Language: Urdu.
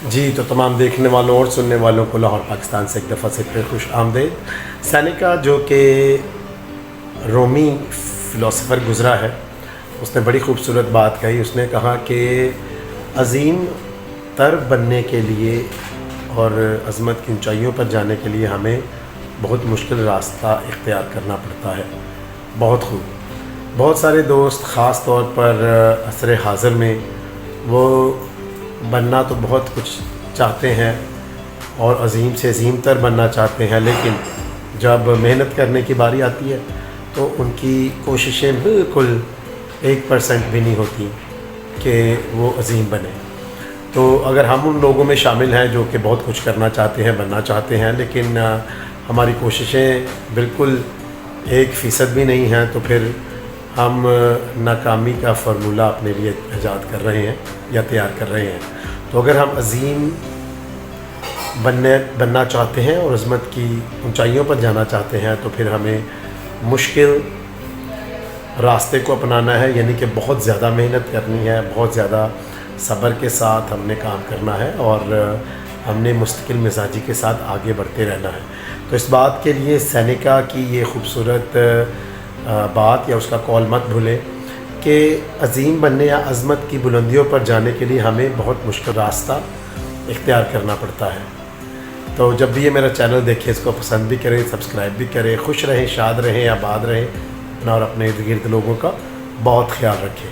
جی تو تمام دیکھنے والوں اور سننے والوں کو لاہور پاکستان سے ایک دفعہ سے پھر خوش آمدید۔ سینیکا جو کہ رومی فلاسفر گزرا ہے، اس نے بڑی خوبصورت بات کہی۔ اس نے کہا کہ عظیم تر بننے کے لیے اور عظمت کی اونچائیوں پر جانے کے لیے ہمیں بہت مشکل راستہ اختیار کرنا پڑتا ہے۔ بہت خوب، بہت سارے دوست خاص طور پر عصر حاضر میں وہ بننا تو بہت کچھ چاہتے ہیں اور عظیم سے عظیم تر بننا چاہتے ہیں، لیکن جب محنت کرنے کی باری آتی ہے تو ان کی کوششیں بالکل 1% بھی نہیں ہوتی کہ وہ عظیم بنے۔ تو اگر ہم ان لوگوں میں شامل ہیں جو کہ بہت کچھ کرنا چاہتے ہیں، بننا چاہتے ہیں، لیکن ہماری کوششیں بالکل 1% بھی نہیں ہیں، تو پھر ہم ناکامی کا فارمولہ اپنے لیے ایجاد کر رہے ہیں یا تیار کر رہے ہیں۔ تو اگر ہم عظیم بننا چاہتے ہیں اور عظمت کی اونچائیوں پر جانا چاہتے ہیں تو پھر ہمیں مشکل راستے کو اپنانا ہے، یعنی کہ بہت زیادہ محنت کرنی ہے، بہت زیادہ صبر کے ساتھ ہم نے کام کرنا ہے اور ہم نے مستقل مزاجی کے ساتھ آگے بڑھتے رہنا ہے۔ تو اس بات کے لیے سینیکا کی یہ خوبصورت بات یا اس کا قول مت بھولیں کہ عظیم بننے یا عظمت کی بلندیوں پر جانے کے لیے ہمیں بہت مشکل راستہ اختیار کرنا پڑتا ہے۔ تو جب بھی یہ میرا چینل دیکھیں، اس کو پسند بھی کریں، سبسکرائب بھی کریں۔ خوش رہیں، شاد رہیں، آباد رہیں، اپنا اور اپنے ارد گرد لوگوں کا بہت خیال رکھیں۔